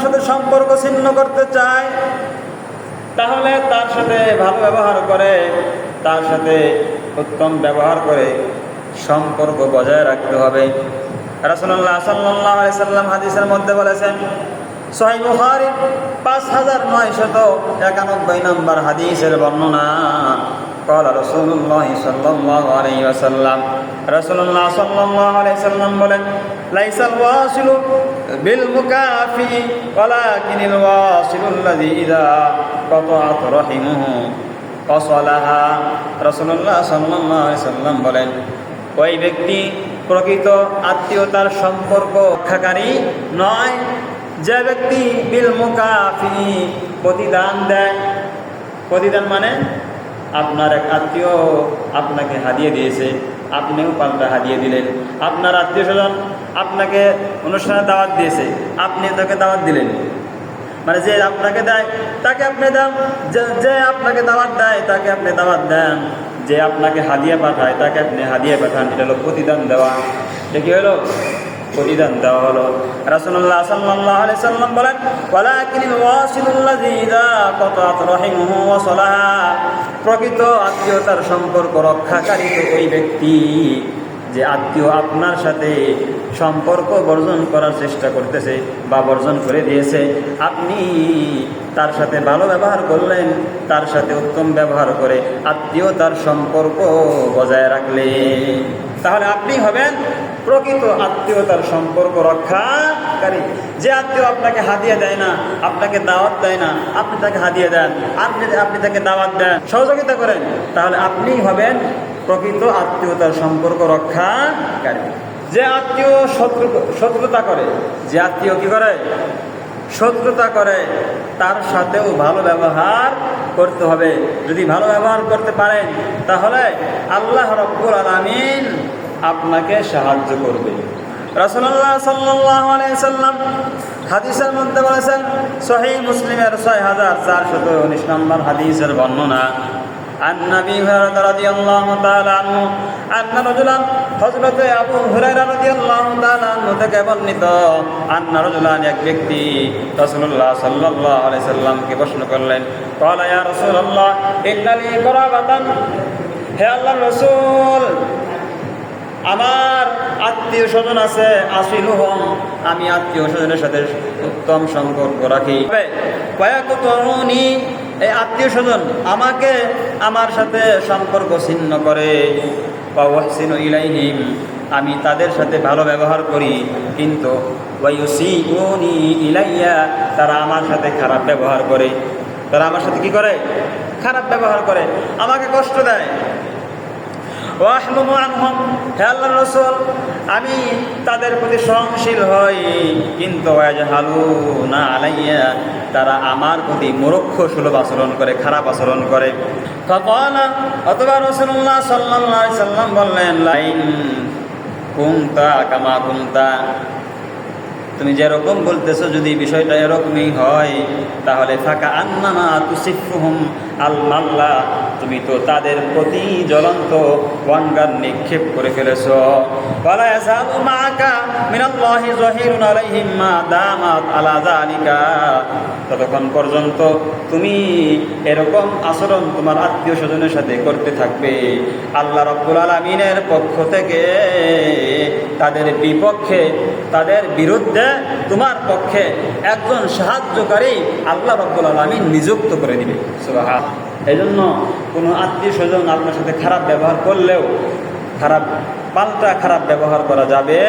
সাথে সম্পর্ক ছিন্ন করতে চায় তাহলে তার সাথে ভালো ব্যবহার করে, তার সাথে উত্তম ব্যবহার করে সম্পর্ক বজায় রাখতে হবে। রাসূলুল্লাহ সাল্লাল্লাহু আলাইহি সাল্লাম হাদিসের মধ্যে বলেছেন, সহিহ বুখারী 5991 নম্বর হাদিসের বর্ণনা, قال رسول الله صلى الله عليه وسلم, রাসূলুল্লাহ সাল্লাল্লাহু আলাইহি সাল্লাম বলেন, লাইসাল ওয়াসিলু বিল মুকাফি ওয়ালাকিনিল ওয়াসিলুল্লাযী ইযা কাতাআত রাহিমুহু ওয়াসালাহা। রাসূলুল্লাহ সাল্লাল্লাহু আলাইহি সাল্লাম বলেন, ওই ব্যক্তি প্রকৃত আত্মীয়তার সম্পর্ক রক্ষাকারী নয় যে ব্যক্তি বিল মুকাফি প্রতিদান দেয়। প্রতিদান মানে আপনার এক আত্মীয় আপনাকে হাদিয়ে দিয়েছে, আপনিও পাল্টা হাদিয়ে দিলেন। আপনার আত্মীয় স্বজন আপনাকে অনুষ্ঠানে দাওয়াত দিয়েছে, আপনি তাকে দাওয়াত দিলেন। মানে যে আপনাকে দেয় তাকে আপনি দেন, যে আপনাকে দাওয়াত দেয় তাকে আপনি দাওয়াত দেন, যে আপনাকে হাদিয়া পাঠায় তাকে আপনি হাদিয়া পাঠান। এটা হলো প্রতিদান দেওয়া। এটা কি হলো? প্রতিদান দেওয়া হলো। রাসূলুল্লাহ সাল্লাল্লাহু আলাইহি সাল্লাম বলেন, ওয়ালাকিনিল ওয়াসিলুল্লাযী ইযা কাতাআত রাহিমুহু ওয়াসালাহা। প্রকৃত আত্মীয়তার সম্পর্ক রক্ষাকারী তো ওই ব্যক্তি যে আত্মীয় আপনার সাথে সম্পর্ক বর্জন করার চেষ্টা করতেছে বা বর্জন করে দিয়েছে, আপনি তার সাথে ভালো ব্যবহার করলেন, তার সাথে উত্তম ব্যবহার করে আত্মীয়তার সম্পর্ক বজায় রাখলেন, তাহলে আপনি হবেন প্রকৃত আত্মীয়তার সম্পর্ক রক্ষাকারী। যে আত্মীয় আপনাকে হাদিয়া দেয় না, আপনাকে দাওয়াত দেয় না, আপনি তাকে হাদিয়া দেন, আপনি তাকে দাওয়াত দেন, সহযোগিতা করেন, তাহলে আপনি হবেন প্রকৃত আত্মীয়তার সম্পর্ক রক্ষাকারী। যে আত্মীয় শত্রুতা করে, যে আত্মীয় কি করে? শত্রুতা করে, তার সাথেও ভালো ব্যবহার করতে হবে। যদি ভালো ব্যবহার করতে পারেন তাহলে আল্লাহ রাব্বুল আলামিন আপনাকে সাহায্য করবে। রাসূলুল্লাহ সাল্লাল্লাহু আলাইহি সাল্লাম হাদিসের মধ্যে বলেছেন, সহিহ মুসলিমের 6419 নম্বর হাদিসের বর্ণনা, عن أبي هريرة رضي الله تعالى عنه أن رجلا হযরত আবু হুরায়রা রাদিয়াল্লাহু তাআলা আনহু থেকে বর্ণিত, আন্না রাজুলান এক ব্যক্তি রাসূলুল্লাহ সাল্লাল্লাহু আলাইহি সাল্লামকে প্রশ্ন করলেন, ক্বালা ইয়া রাসূলুল্লাহ ইন্না লি করাবাতান, হে আল্লাহর রাসূল আমার আত্মীয় স্বজন আছে, আসিলুহুম আমি আত্মীয় স্বজনের সাথে উত্তম সম্পর্ক রাখি, ওয়ায়াকুতুনি এই আত্মীয় স্বজন আমাকে আমার সাথে সম্পর্ক ছিন্ন করে, ওয়াহসিনু ইলাইহিম আমি তাদের সাথে ভালো ব্যবহার করি, কিন্তু ওয়ায়ুসিউনি ইলাইয়া তারা আমার সাথে খারাপ ব্যবহার করে। তারা আমার সাথে কি করে? খারাপ ব্যবহার করে, আমাকে কষ্ট দেয়। ওয়াহলুমু আনহুম হে আল্লাহর রাসূল আমি তাদের প্রতি সহনশীল হই, কিন্তু ওয়াজহালুনা আলাইয়া তারা আমার প্রতি মূর্খ সুলভ আচরণ করে, খারাপ আচরণ করে। ফাকালা অথবা রাসূলুল্লাহ সাল্লাল্লাহু আলাইহি সাল্লাম বললেন, লাইন কুনতা কামা কুনতা, তুমি যেরকম বলতেছো যদি বিষয়টা এরকমই হয় তাহলে ফাকা আন্নামা তুসিফুহুম আল মাল্লা, তুমি তো তাদের প্রতি জ্বলন্ত ওয়াঙ্গার নিক্ষেপ করে ফেলেছো। ওয়ালা ইয়াসালু মাআকা মিনাল্লাহি যাহিরুন আলাইহিম মা দামাত আলা যালিকা, ততক্ষণ পর্যন্ত তুমি এরকম আচরণ তোমার আত্মীয় স্বজনের সাথে করতে থাকবে, আল্লাহ রাব্বুল আলামিনের পক্ষ থেকে তাদের বিপক্ষে, তাদের বিরুদ্ধে তোমার পক্ষে একজন সাহায্যকারী আল্লাহ রাব্বুল আলামিন নিযুক্ত করে দিবে। সুবহানাল্লাহ। এই জন্য কোনো আত্মীয় স্বজন আপনার সাথে খারাপ ব্যবহার করলেও পাল্টা খারাপ ব্যবহার করা যাবে